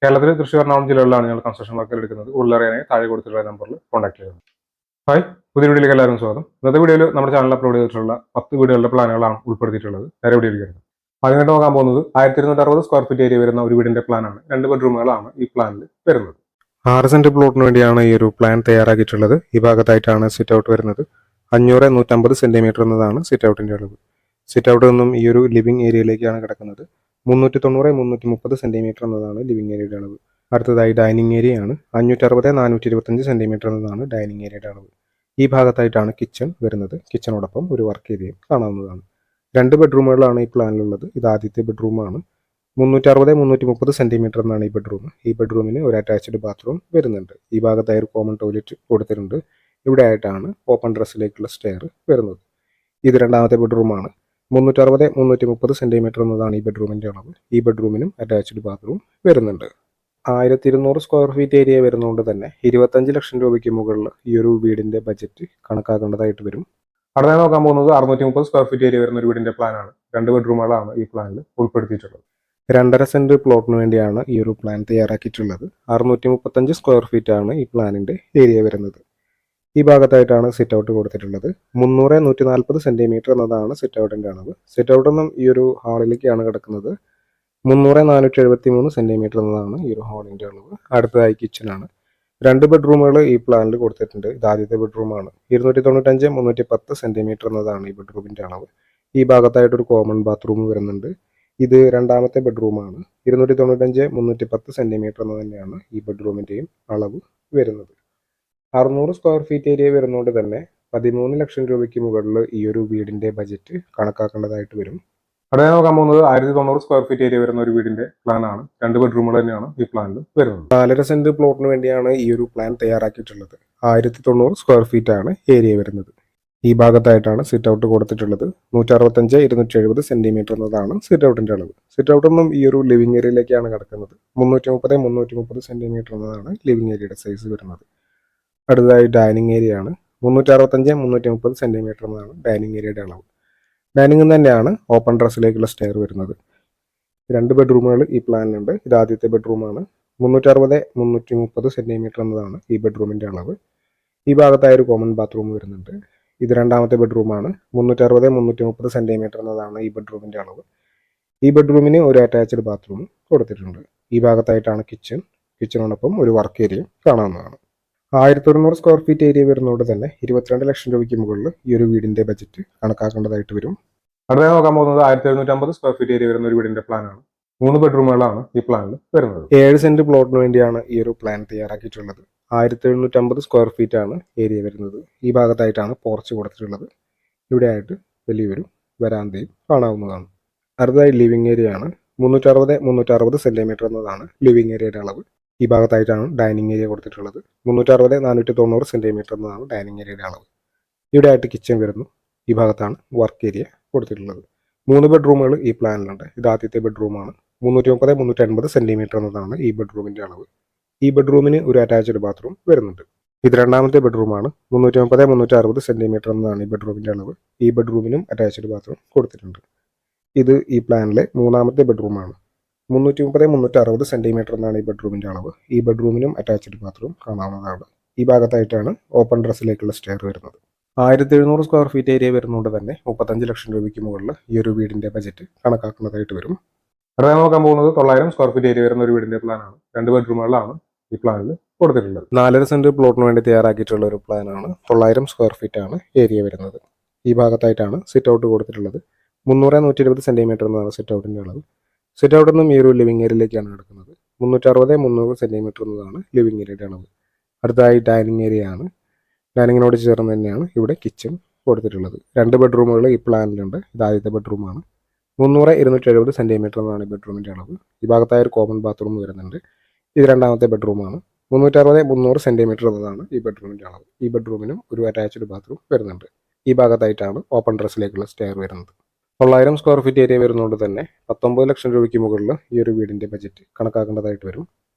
കേരളത്തിൽ തൃശ്ശൂർ എറണാകുളം ജില്ലകളിലാണ് ഞങ്ങൾ കൺസ്ട്രക്ഷൻ വർക്കുകൾ എടുക്കുന്നത്. കൂടുതൽ അറിയാനായി താഴെ കൊടുത്തിട്ടുള്ള നമ്പറിൽ കോൺടാക്ട് ചെയ്യുക. ഹായ്, പുതിയ വീഡിയോയിലേക്ക് എല്ലാവരും സ്വാഗതം. ഇന്നത്തെ വീഡിയോയിൽ നമ്മുടെ ചാനൽ അപ്ലോഡ് ചെയ്തിട്ടുള്ള 10 വീടുകളുടെ പ്ലാനുകളാണ് ഉൾപ്പെടുത്തിയിട്ടുള്ളത്. നേരെ വീഡിയോയിലേക്ക്. ആദ്യമായിട്ട് നോക്കാൻ പോകുന്നത് 1260 സ്ക്വയർ ഫീറ്റ് ഏരിയ വരുന്ന ഒരു വീടിന്റെ പ്ലാനാണ്. 2 ബെഡ്റൂമുകളാണ് ഈ പ്ലാനിൽ വരുന്നത്. 6 സെന്റ് പ്ലോട്ടിന് വേണ്ടിയാണ് ഈ ഒരു പ്ലാൻ തയ്യാറാക്കിയിട്ടുള്ളത്. ഈ ഭാഗത്തായിട്ടാണ് സിറ്റ് ഔട്ട് വരുന്നത്. 500-150 സെന്റിമീറ്റർ എന്നതാണ് സിറ്റ് ഔട്ടിന്റെ അളവ്. സിറ്റ് ഔട്ട് നിന്നും ഈ ഒരു ലിവിംഗ് ഏരിയയിലേക്കാണ് കിടക്കുന്നത്. 390-330 സെന്റിമീറ്റർ എന്നതാണ് ലിവിംഗ് ഏരിയയുടെ അളവ്. അടുത്തതായി ഡൈനിങ് ഏരിയ ആണ്. 560-425 സെന്റിമീറ്റർ എന്നതാണ് ഡൈനിങ് ഏരിയയുടെ അളവ്. ഈ ഭാഗത്തായിട്ടാണ് കിച്ചൺ വരുന്നത്. കിച്ചണോടൊപ്പം ഒരു വർക്ക് ഏരിയയും കാണാവുന്നതാണ്. 2 ബെഡ്റൂമുകളാണ് ഈ പ്ലാനിലുള്ളത്. ഇത് ആദ്യത്തെ ബെഡ്റൂമാണ്. 360-330 സെന്റിമീറ്റർ എന്നാണ് ഈ ബെഡ്റൂം. ഈ ബെഡ്റൂമിന് ഒരു അറ്റാച്ച്ഡ് ബാത്റൂം വരുന്നുണ്ട്. ഈ ഭാഗത്തായി ഒരു കോമൺ ടോയ്ലറ്റ് കൊടുത്തിട്ടുണ്ട്. ഇവിടെ ആയിട്ടാണ് ഓപ്പൺ ഡ്രസ്സിലേക്കുള്ള സ്റ്റെയർ വരുന്നത്. ഇത് രണ്ടാമത്തെ ബെഡ്റൂമാണ്. 360-330 സെന്റിമീറ്റർ എന്നതാണ് ഈ ബെഡ്റൂമിന്റെ അളവ്. ഈ ബെഡ്റൂമിനും അറ്റാച്ച്ഡ് ബാത്റൂം വരുന്നുണ്ട്. 1200 സ്ക്വയർ ഫീറ്റ് ഏരിയ വരുന്നതുകൊണ്ട് തന്നെ 25 ലക്ഷം രൂപയ്ക്ക് മുകളിൽ ഈ ഒരു വീടിന്റെ ബജറ്റ് കണക്കാക്കേണ്ടതായിട്ട് വരും. അടുത്ത നോക്കാൻ പോകുന്നത് 630 സ്ക്വയർ ഫീറ്റ് ഏരിയ വരുന്ന ഒരു വീടിന്റെ പ്ലാനാണ്. 2 ബെഡ്റൂമുകളാണ് ഈ പ്ലാനിൽ ഉൾപ്പെടുത്തിയിട്ടുള്ളത്. 2.5 സെന്റ് പ്ലോട്ടിന് വേണ്ടിയാണ് ഈ ഒരു പ്ലാൻ തയ്യാറാക്കിയിട്ടുള്ളത്. 635 സ്ക്വയർ ഫീറ്റ് ആണ് ഈ പ്ലാനിന്റെ ഏരിയ വരുന്നത്. ഈ ഭാഗത്തായിട്ടാണ് സിറ്റ് ഔട്ട് കൊടുത്തിട്ടുള്ളത്. 300-140 സെന്റിമീറ്റർ എന്നതാണ് സിറ്റ് ഔട്ടിന്റെ അളവ്. സിറ്റ് ഔട്ട് ഒന്നും ഈ ഒരു ഹാളിലേക്കാണ് കിടക്കുന്നത്. 300-473 സെന്റിമീറ്റർ എന്നതാണ് ഈ ഒരു ഹാളിന്റെ അളവ്. അടുത്തതായി കിച്ചൺ ആണ്. 2 ബെഡ്റൂമുകൾ ഈ പ്ലാനിൽ കൊടുത്തിട്ടുണ്ട്. ഇത് ആദ്യത്തെ ബെഡ്റൂമാണ്. 295-310 സെന്റിമീറ്റർ എന്നതാണ് ഈ ബെഡ്റൂമിന്റെ അളവ്. ഈ ഭാഗത്തായിട്ട് ഒരു കോമൺ ബാത്റൂം വരുന്നുണ്ട്. ഇത് രണ്ടാമത്തെ ബെഡ്റൂമാണ്. 295-310 സെന്റിമീറ്റർ എന്ന് തന്നെയാണ് ഈ ബെഡ്റൂമിന്റെയും അളവ് വരുന്നത്. 600 സ്ക്വയർ ഫീറ്റ് ഏരിയ വരുന്നതുകൊണ്ട് തന്നെ 13 ലക്ഷം രൂപയ്ക്ക് മുകളിൽ ഈ ഒരു വീടിന്റെ ബജറ്റ് കണക്കാക്കേണ്ടതായിട്ട് വരും. അടുത്ത നോക്കാൻ പോകുന്നത് 1090 സ്ക്വയർ ഫീറ്റ് ഏരിയ വരുന്ന ഒരു വീടിന്റെ പ്ലാനാണ്. 2 ബെഡ്റൂമുകൾ തന്നെയാണ് ഈ പ്ലാനിൽ വരുന്നത്. 4.5 സെന്റ് പ്ലോട്ടിന് വേണ്ടിയാണ് ഈ ഒരു പ്ലാൻ തയ്യാറാക്കിയിട്ടുള്ളത്. 1090 സ്ക്വയർ ഫീറ്റ് ആണ് ഏരിയ വരുന്നത്. ഈ ഭാഗത്തായിട്ടാണ് സിറ്റ് ഔട്ട് കൊടുത്തിട്ടുള്ളത്. 165-270 സെന്റിമീറ്റർ എന്നതാണ് സിറ്റ് ഔട്ടിന്റെ അളവ്. സിറ്റ് ഔട്ട് ഒന്നും ഈ ഒരു ലിവിംഗ് ഏരിയയിലേക്കാണ് കിടക്കുന്നത്. 330-330 സെന്റിമീറ്റർ എന്നതാണ് ലിവിംഗ് ഏരിയയുടെ സൈസ് വരുന്നത്. അടുത്തതായി ഡൈനിങ് ഏരിയ ആണ്. 365-330 സെന്റിമീറ്റർ എന്നതാണ് ഡൈനിങ് ഏരിയയുടെ അളവ്. ഡൈനിങ് തന്നെയാണ് ഓപ്പൺ ഡ്രസ്സിലേക്കുള്ള സ്റ്റെയർ വരുന്നത്. 2 ബെഡ്റൂമുകൾ ഈ പ്ലാനിലുണ്ട്. ഇത് ആദ്യത്തെ ബെഡ്റൂമാണ്. 360-330 സെന്റിമീറ്റർ എന്നതാണ് ഈ ബെഡ്റൂമിന്റെ അളവ്. ഈ ഭാഗത്തായി ഒരു കോമൺ ബാത്റൂം വരുന്നുണ്ട്. ഇത് രണ്ടാമത്തെ ബെഡ്റൂമാണ്. 360-330 സെന്റിമീറ്റർ എന്നതാണ് ഈ ബെഡ്റൂമിന്റെ അളവ്. ഈ ബെഡ്റൂമിന് ഒരു അറ്റാച്ച്ഡ് ബാത്റൂം കൊടുത്തിട്ടുണ്ട്. ഈ ഭാഗത്തായിട്ടാണ് കിച്ചൺ. കിച്ചണോടൊപ്പം ഒരു വർക്ക് ഏരിയയും കാണാവുന്നതാണ്. 1100 സ്ക്വയർ ഫീറ്റ് ഏരിയ വരുന്നതുകൊണ്ട് തന്നെ 22 ലക്ഷം രൂപയ്ക്ക് മുകളിൽ ഈ ഒരു വീടിന്റെ ബജറ്റ് കണക്കാക്കേണ്ടതായിട്ട് വരും. അടുത്ത നോക്കാൻ പോകുന്നത് 1750 സ്ക്വയർ ഫീറ്റ് ഏരിയ വരുന്ന ഒരു വീടിന്റെ പ്ലാനാണ്. 3 ബെഡ്റൂമുകളാണ് ഈ പ്ലാനിൽ വരുന്നത്. 7 സെന്റ് പ്ലോട്ടിന് വേണ്ടിയാണ് ഈ ഒരു പ്ലാൻ തയ്യാറാക്കിയിട്ടുള്ളത്. 1750 സ്ക്വയർ ഫീറ്റ് ആണ് ഏരിയ വരുന്നത്. ഈ ഭാഗത്തായിട്ടാണ് പോർച്ച് കൊടുത്തിട്ടുള്ളത്. ഇവിടെ ആയിട്ട് വലിയൊരു വരാന്തയും കാണാവുന്നതാണ്. അടുത്തതായി ലിവിംഗ് ഏരിയ ആണ്. 360-360 സെന്റിമീറ്റർ എന്നതാണ് ലിവിംഗ് ഏരിയയുടെ അളവ്. ഈ ഭാഗത്തായിട്ടാണ് ഡൈനിങ് ഏരിയ കൊടുത്തിട്ടുള്ളത്. 360-490 സെന്റിമീറ്റർ എന്നതാണ് ഡൈനിങ് ഏരിയയുടെ അളവ്. ഇവിടെ ആയിട്ട് കിച്ചൺ വരുന്നു. ഈ ഭാഗത്താണ് വർക്ക് ഏരിയ കൊടുത്തിട്ടുള്ളത്. 3 ബെഡ്റൂമുകൾ ഈ പ്ലാനിലുണ്ട്. ഇത് ആദ്യത്തെ ബെഡ്റൂമാണ്. 330-380 സെന്റിമീറ്റർ എന്നതാണ് ഈ ബെഡ്റൂമിന്റെ അളവ്. ഈ ബെഡ്റൂമിന് ഒരു അറ്റാച്ച്ഡ് ബാത്റൂം വരുന്നുണ്ട്. ഇത് രണ്ടാമത്തെ ബെഡ്റൂമാണ്. 330-360 സെന്റിമീറ്റർ എന്നതാണ് ഈ ബെഡ്റൂമിന്റെ അളവ്. ഈ ബെഡ്റൂമിനും അറ്റാച്ച്ഡ് ബാത്റൂം കൊടുത്തിട്ടുണ്ട്. ഇത് ഈ പ്ലാനിലെ മൂന്നാമത്തെ ബെഡ്റൂമാണ്. 330-360 സെന്റിമീറ്റർ എന്നാണ് ഈ ബെഡ്റൂമിന്റെ അളവ്. ഈ ബെഡ്റൂമിനും അറ്റാച്ച്ഡ് ബാത്റൂം കാണാവുന്നതാണ്. ഈ ഭാഗത്തായിട്ടാണ് ഓപ്പൺ ഡ്രസ്സിലേക്കുള്ള സ്റ്റെയർ വരുന്നത്. 1700 സ്ക്വയർ ഫീറ്റ് ഏരിയ വരുന്നതുകൊണ്ട് തന്നെ 35 ലക്ഷം രൂപയ്ക്ക് മുകളിൽ ഈ ഒരു വീടിന്റെ ബജറ്റ് കണക്കാക്കുന്നതായിട്ട് വരും. അടുത്ത നോക്കാൻ പോകുന്നത് 900 സ്ക്വയർ ഫീറ്റ് ഏരിയ വരുന്ന ഒരു വീടിന്റെ പ്ലാനാണ്. 2 ബെഡ്റൂമുകളാണ് ഈ പ്ലാനിൽ കൊടുത്തിട്ടുള്ളത്. 4.5 സെന്റ് പ്ലോട്ടിന് വേണ്ടി തയ്യാറാക്കിയിട്ടുള്ള ഒരു പ്ലാനാണ്. 900 സ്ക്വയർ ഫീറ്റ് ആണ് ഏരിയ വരുന്നത്. ഈ ഭാഗത്തായിട്ടാണ് സിറ്റ് ഔട്ട് കൊടുത്തിട്ടുള്ളത്. 300-120 സെന്റിമീറ്റർ എന്നതാണ് സിറ്റ് ഔട്ടിന്റെ അളവ്. സിറ്റ് ഔട്ട് നിന്നും ഈ ഒരു ലിവിംഗ് ഏരിയയിലേക്കാണ് കിടക്കുന്നത്. 360-300 സെന്റിമീറ്റർ എന്നതാണ് ലിവിംഗ് ഏരിയയുടെ അളവ്. അടുത്തതായി ഡൈനിങ് ഏരിയ ആണ്. ഡൈനിങ്ങിനോട് ചേർന്ന് തന്നെയാണ് ഇവിടെ കിച്ചൺ കൊടുത്തിട്ടുള്ളത്. 2 ബെഡ്റൂമുകൾ ഈ പ്ലാനിലുണ്ട്. ഇത് ആദ്യത്തെ ബെഡ്റൂമാണ്. 300-270 സെന്റിമീറ്റർ എന്നാണ് ഈ ബെഡ്റൂമിന്റെ അളവ്. ഈ ഭാഗത്തായ ഒരു കോമൺ ബാത്റൂം വരുന്നുണ്ട്. ഇത് രണ്ടാമത്തെ ബെഡ്റൂമാണ്. 360-300 സെന്റിമീറ്റർ എന്നതാണ് ഈ ബെഡ്റൂമിന്റെ അളവ്. ഈ ബെഡ്റൂമിനും ഒരു അറ്റാച്ച്ഡ് ബാത്റൂം വരുന്നുണ്ട്. ഈ ഭാഗത്തായിട്ടാണ് ഓപ്പൺ ഡ്രസ്സിലേക്കുള്ള സ്റ്റെയർ വരുന്നത്. 900 സ്ക്വയർ ഫീറ്റ് ഏരിയ വരുന്നതുകൊണ്ട് തന്നെ 19 ലക്ഷം രൂപയ്ക്ക് മുകളിൽ ഈ ഒരു വീടിന്റെ ബജറ്റ് കണക്കാക്കേണ്ടതായിട്ട് വരും.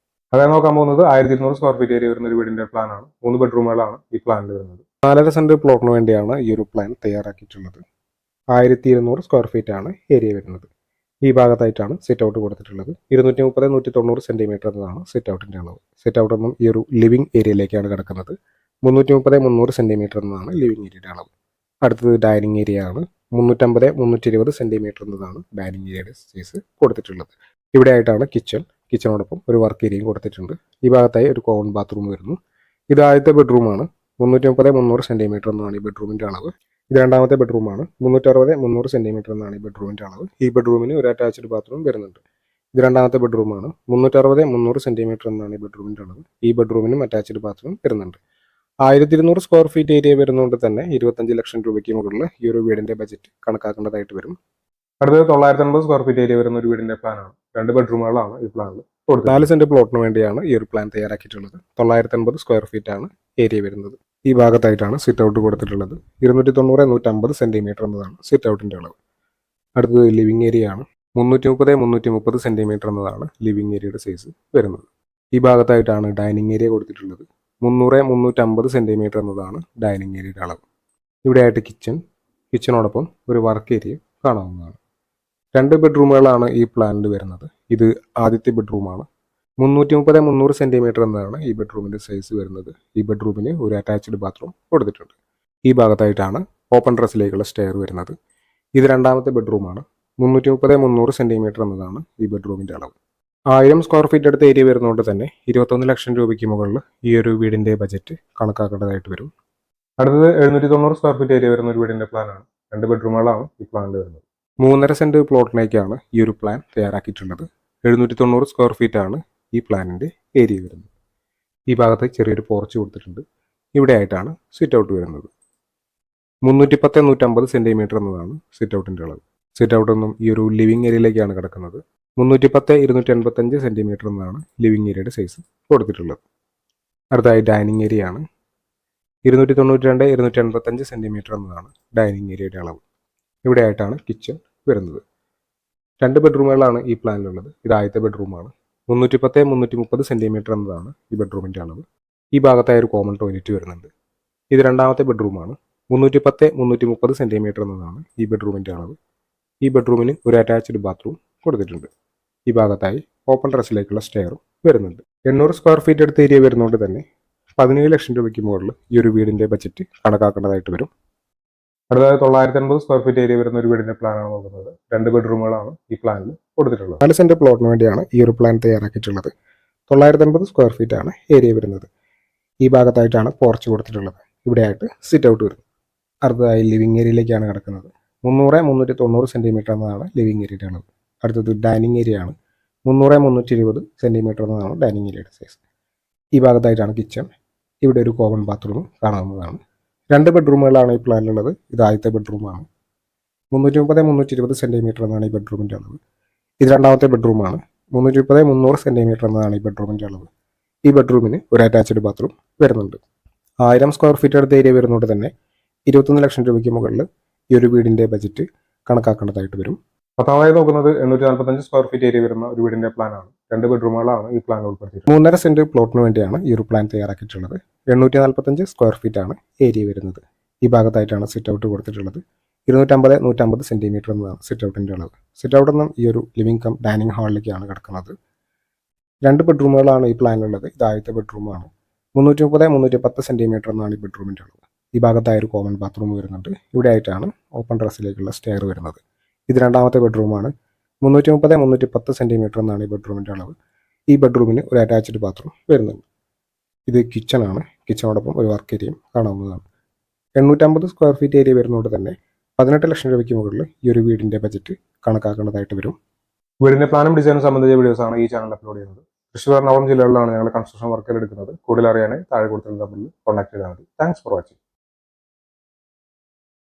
അതായത് നോക്കാൻ പോകുന്നത് 1200 സ്ക്വയർ ഫീറ്റ് ഏരിയ വരുന്ന ഒരു വീടിന്റെ പ്ലാനാണ്. 3 ബെഡ്റൂമുകളാണ് ഈ പ്ലാനിൽ വരുന്നത്. 4.5 സെന്റ് പ്ലോട്ടിന് വേണ്ടിയാണ് ഈ ഒരു പ്ലാൻ തയ്യാറാക്കിയിട്ടുള്ളത്. 1200 സ്ക്വയർ ഫീറ്റ് ആണ് ഏരിയ വരുന്നത്. ഈ ഭാഗത്തായിട്ടാണ് സിറ്റ് ഔട്ട് കൊടുത്തിട്ടുള്ളത്. 230-190 സെൻറ്റിമീറ്റർ എന്നതാണ് സിറ്റ് ഔട്ടിൻ്റെ അളവ്. സിറ്റ് ഔട്ട് ഒന്നും ഈ ഒരു ലിവിംഗ് ഏരിയയിലേക്കാണ് കിടക്കുന്നത്. 330-300 സെൻറ്റിമീറ്റർ എന്നതാണ് ലിവിംഗ് ഏരിയയുടെ അളവ്. അടുത്തത് ഡൈനിങ് ഏരിയ ആണ്. 350-320 സെൻറ്റിമീറ്റർ എന്നതാണ് ഡൈനിങ് ഏരിയയുടെ സൈസ് കൊടുത്തിട്ടുള്ളത്. ഇവിടെ ആയിട്ടാണ് കിച്ചണോടൊപ്പം ഒരു വർക്ക് ഏരിയയും കൊടുത്തിട്ടുണ്ട്. ഈ ഭാഗത്തായി ഒരു കോമൺ ബാത്റൂം വരുന്നു. ഇത് ആദ്യത്തെ ബെഡ്റൂമാണ്. 330-300 സെൻറ്റിമീറ്റർ എന്നതാണ് ഈ ബെഡ്റൂമിൻ്റെ അളവ്. ഇത് രണ്ടാമത്തെ ബെഡ്റൂമാണ്. 360-300 സെൻറ്റിമീറ്റർ എന്നാണ് ഈ ബെഡ്റൂമിൻ്റെ അളവ്. ഈ ബെഡ്റൂമിന് ഒരു അറ്റാച്ച്ഡ് ബാത്റൂം വരുന്നുണ്ട്. ഇത് രണ്ടാമത്തെ ബെഡ്റൂമാണ്. 360-300 സെൻറ്റിമീറ്റർ എന്നാണ് ഈ ബെഡ്റൂമിൻ്റെ അളവ്. ഈ ബെഡ്റൂമിനും അറ്റാച്ച്ഡ് ബാത്റൂം വരുന്നുണ്ട്. 1200 സ്ക്വയർ ഫീറ്റ് ഏരിയ വരുന്നതുകൊണ്ട് തന്നെ 25 ലക്ഷം രൂപയ്ക്ക് മുകളിൽ ഈ ഒരു വീടിൻ്റെ ബജറ്റ് കണക്കാക്കേണ്ടതായിട്ട് വരും. അടുത്തത് 950 സ്ക്വയർ ഫീറ്റ് ഏരിയ വരുന്ന ഒരു വീടിൻ്റെ പ്ലാനാണ്. 2 ബെഡ്റൂമുകളാണ് ഈ പ്ലാനിൽ കൊടുത്തത്. 4 സെൻറ്റ് പ്ലോട്ടിന് വേണ്ടിയാണ് ഈ ഒരു പ്ലാൻ തയ്യാറാക്കിയിട്ടുള്ളത്. 950 സ്ക്വയർ ഫീറ്റ് ആണ് ഏരിയ വരുന്നത്. ഈ ഭാഗത്തായിട്ടാണ് സിറ്റ് ഔട്ട് കൊടുത്തിട്ടുള്ളത്. 290-150 സെൻറ്റിമീറ്റർ എന്നതാണ് സിറ്റ് ഔട്ടിൻ്റെ അളവ്. അടുത്തത് ലിവിംഗ് ഏരിയ ആണ്. 330-330 സെൻറ്റിമീറ്റർ എന്നതാണ് ലിവിംഗ് ഏരിയയുടെ സൈസ് വരുന്നത്. ഈ ഭാഗത്തായിട്ടാണ് ഡൈനിങ് ഏരിയ കൊടുത്തിട്ടുള്ളത്. 300-350 സെൻറ്റിമീറ്റർ എന്നതാണ് ഡൈനിങ് ഏരിയയുടെ അളവ്. ഇവിടെയായിട്ട് കിച്ചണോടൊപ്പം ഒരു വർക്ക് ഏരിയ കാണാവുന്നതാണ്. 2 ബെഡ്റൂമുകളാണ് ഈ പ്ലാനിൽ വരുന്നത്. ഇത് ആദ്യത്തെ ബെഡ്റൂമാണ്. 330-300 സെൻറ്റിമീറ്റർ എന്നതാണ് ഈ ബെഡ്റൂമിൻ്റെ സൈസ് വരുന്നത്. ഈ ബെഡ്റൂമിന് ഒരു അറ്റാച്ച്ഡ് ബാത്റൂം കൊടുത്തിട്ടുണ്ട്. ഈ ഭാഗത്തായിട്ടാണ് ഓപ്പൺ ടെറസിലേക്കുള്ള സ്റ്റെയർ വരുന്നത്. ഇത് രണ്ടാമത്തെ ബെഡ്റൂമാണ്. 330-300 സെൻറ്റിമീറ്റർ എന്നതാണ് ഈ ബെഡ്റൂമിൻ്റെ അളവ്. 1000 സ്ക്വയർ ഫീറ്റ് അടുത്ത ഏരിയ വരുന്നതുകൊണ്ട് തന്നെ 21 ലക്ഷം രൂപയ്ക്ക് മുകളിൽ ഈ ഒരു വീടിൻ്റെ ബജറ്റ് കണക്കാക്കേണ്ടതായിട്ട് വരും. അടുത്തത് 790 സ്ക്വയർ ഫീറ്റ് ഏരിയ വരുന്ന ഒരു വീടിൻ്റെ പ്ലാനാണ്. 2 ബെഡ്റൂമുകളാണ് ഈ പ്ലാനിൽ വരുന്നത്. 3.5 സെൻറ്റ് പ്ലോട്ടിലേക്കാണ് ഈ ഒരു പ്ലാൻ തയ്യാറാക്കിയിട്ടുള്ളത്. 790 സ്ക്വയർ ഫീറ്റ് ആണ് ഈ പ്ലാനിൻ്റെ ഏരിയ വരുന്നത്. ഈ ഭാഗത്ത് ചെറിയൊരു പോർച്ച് കൊടുത്തിട്ടുണ്ട്. ഇവിടെ ആയിട്ടാണ് സിറ്റ് ഔട്ട് വരുന്നത്. 310-150 സെൻറ്റിമീറ്റർ എന്നതാണ് സിറ്റ് ഔട്ടിൻ്റെ അളവ്. സിറ്റ് ഔട്ട് ഒന്നും ഈ ഒരു ലിവിംഗ് ഏരിയയിലേക്കാണ് കിടക്കുന്നത്. 310-285 സെൻറ്റിമീറ്റർ എന്നതാണ് ലിവിംഗ് ഏരിയയുടെ സൈസ് കൊടുത്തിട്ടുള്ളത്. അടുത്തായി ഡൈനിങ് ഏരിയ ആണ്. 292-285 സെൻറ്റിമീറ്റർ എന്നതാണ് ഡൈനിങ് ഏരിയയുടെ അളവ്. ഇവിടെ ആയിട്ടാണ് കിച്ചൺ വരുന്നത്. 2 ബെഡ്റൂമുകളാണ് ഈ പ്ലാനിലുള്ളത്. ഇത് ആദ്യത്തെ ബെഡ്റൂമാണ്. 310-330 സെൻറ്റിമീറ്റർ എന്നതാണ് ഈ ബെഡ്റൂമിൻ്റെ അളവ്. ഈ ഭാഗത്തായി ഒരു കോമൺ ടോയ്ലറ്റ് വരുന്നുണ്ട്. ഇത് രണ്ടാമത്തെ ബെഡ്റൂമാണ്. 310-330 സെൻറ്റിമീറ്റർ എന്നതാണ് ഈ ബെഡ്റൂമിൻ്റെ അളവ്. ഈ ബെഡ്റൂമിന് ഒരു അറ്റാച്ച്ഡ് ബാത്റൂം കൊടുത്തിട്ടുണ്ട്. ഈ ഭാഗത്തായി ഓപ്പൺ ടെറസിലേക്കുള്ള സ്റ്റെയറും വരുന്നുണ്ട്. 800 സ്ക്വയർ ഫീറ്റ് അടുത്ത ഏരിയ വരുന്നതുകൊണ്ട് തന്നെ 17 ലക്ഷം രൂപയ്ക്ക് മുകളിൽ ഈ ഒരു വീടിൻ്റെ ബജറ്റ് കണക്കാക്കേണ്ടതായിട്ട് വരും. അടുത്തത് 950 സ്ക്വയർ ഫീറ്റ് ഏരിയ വരുന്ന ഒരു വീടിൻ്റെ പ്ലാനാണ് നോക്കുന്നത്. 2 ബെഡ്റൂമുകളാണ് ഈ പ്ലാനിൽ കൊടുത്തിട്ടുള്ളത്. 4 സെൻറ്റ് പ്ലോട്ടിന് വേണ്ടിയാണ് ഈ ഒരു പ്ലാൻ തയ്യാറാക്കിയിട്ടുള്ളത്. 950 സ്ക്വയർ ഫീറ്റ് ആണ് ഏരിയ വരുന്നത്. ഈ ഭാഗത്തായിട്ടാണ് പോർച്ച് കൊടുത്തിട്ടുള്ളത്. ഇവിടെയായിട്ട് സിറ്റ് ഔട്ട് വരുന്നത്. അടുത്തതായി ലിവിംഗ് ഏരിയയിലേക്കാണ് കിടക്കുന്നത്. 300-390 സെൻറ്റിമീറ്റർ എന്നതാണ് ലിവിംഗ് ഏരിയയുടെ അളവ്. അടുത്തത് ഡൈനിങ് ഏരിയ ആണ്. 300-320 സെൻറ്റിമീറ്റർ എന്നതാണ് ഡൈനിങ് ഏരിയയുടെ സൈസ്. ഈ ഭാഗത്തായിട്ടാണ് കിച്ചൺ. ഇവിടെ ഒരു കോമൺ ബാത്റൂം കാണാവുന്നതാണ്. 2 ബെഡ്റൂമുകളാണ് ഈ പ്ലാനിലുള്ളത്. ഇത് ആദ്യത്തെ ബെഡ്റൂമാണ്. 330-320 സെൻറ്റിമീറ്റർ എന്നതാണ് ഈ ബെഡ്റൂമിൻ്റെ അളവ്. ഇത് രണ്ടാമത്തെ ബെഡ്റൂമാണ്. 330-300 സെൻറ്റിമീറ്റർ എന്നതാണ് ഈ ബെഡ്റൂമിൻ്റെ അളവ്. ഈ ബെഡ്റൂമിന് ഒരു അറ്റാച്ച്ഡ് ബാത്റൂം വരുന്നുണ്ട്. 1000 സ്ക്വയർ ഫീറ്റ് അടുത്ത ഏരിയ വരുന്നതുകൊണ്ട് തന്നെ 21 ലക്ഷം രൂപയ്ക്ക് മുകളിൽ ഈ ഒരു വീടിൻ്റെ ബജറ്റ് കണക്കാക്കേണ്ടതായിട്ട് വരും. പത്താമതായി നോക്കുന്നത് 845 സ്ക്വയർ ഫീറ്റ് ഏരിയ വരുന്ന ഒരു വീടിൻ്റെ പ്ലാനാണ്. 2 ബെഡ്റൂമുകളാണ് ഈ പ്ലാൻ ഉൾപ്പെടുത്തിയത്. 3.5 സെൻറ്റ് പ്ലോട്ടിന് വേണ്ടിയാണ് ഈ ഒരു പ്ലാൻ തയ്യാറാക്കിയിട്ടുള്ളത്. 845 സ്ക്വയർ ഫീറ്റ് ആണ് ഏരിയ വരുന്നത്. ഈ ഭാഗത്തായിട്ടാണ് സിറ്റ് ഔട്ട് കൊടുത്തിട്ടുള്ളത്. 250-150 സെൻറ്റിമീറ്റർ എന്നതാണ് സിറ്റ് ഔട്ടിൻ്റെ അളവ്. സിറ്റ് ഔട്ട് നിന്നും ഈ ഒരു ലിവിംഗ് കം ഡൈനിങ് ഹാളിലേക്കാണ് കിടക്കുന്നത്. 2 ബെഡ്റൂമുകളാണ് ഈ പ്ലാനിലുള്ളത്. ഇത് ആദ്യത്തെ ബെഡ്റൂമാണ്. 330-310 സെൻറ്റിമീറ്റർ എന്നാണ് ഈ ബെഡ്റൂമിൻ്റെ അളവ്. ഈ ഭാഗത്തായ ഒരു കോമൺ ബാത്റൂം വരുന്നുണ്ട്. ഇവിടെ ആയിട്ടാണ് ഓപ്പൺ ടെറസിലേക്കുള്ള സ്റ്റെയർ വരുന്നത്. ഇത് രണ്ടാമത്തെ ബെഡ്റൂമാണ്. 330-310 സെൻറ്റിമീറ്റർ എന്നാണ് ഈ ബെഡ്റൂമിൻ്റെ അളവ്. ഈ ബെഡ്റൂമിന് ഒരു അറ്റാച്ച്ഡ് ബാത്റൂം വരുന്നുണ്ട്. ഇത് കിച്ചണാണ്. കിച്ചണോടൊപ്പം ഒരു വർക്ക് ഏരിയയും കാണാവുന്നതാണ്. 850 സ്ക്വയർ ഫീറ്റ് ഏരിയ വരുന്നതുകൊണ്ട് തന്നെ 18 ലക്ഷം രൂപയ്ക്ക് മുകളിൽ ഈ ഒരു വീടിൻ്റെ ബജറ്റ് കണക്കാക്കേണ്ടതായിട്ട് വരും. വീടിൻ്റെ പ്ലാനും ഡിസൈനും സംബന്ധിച്ച വീഡിയോസാണ് ഈ ചാനൽ അപ്ലോഡ് ചെയ്യുന്നത്. തൃശ്ശൂർ, എറണാകുളം ജില്ലകളിലാണ് ഞങ്ങൾ കൺസ്ട്രക്ഷൻ വർക്കുകൾ എടുക്കുന്നത്. കൂടുതൽ അറിയാനായി താഴെ കൊടുത്തിട്ടുള്ള നമ്പറിൽ കോൺടാക്ട് ചെയ്താൽ മതി. Thanks for watching.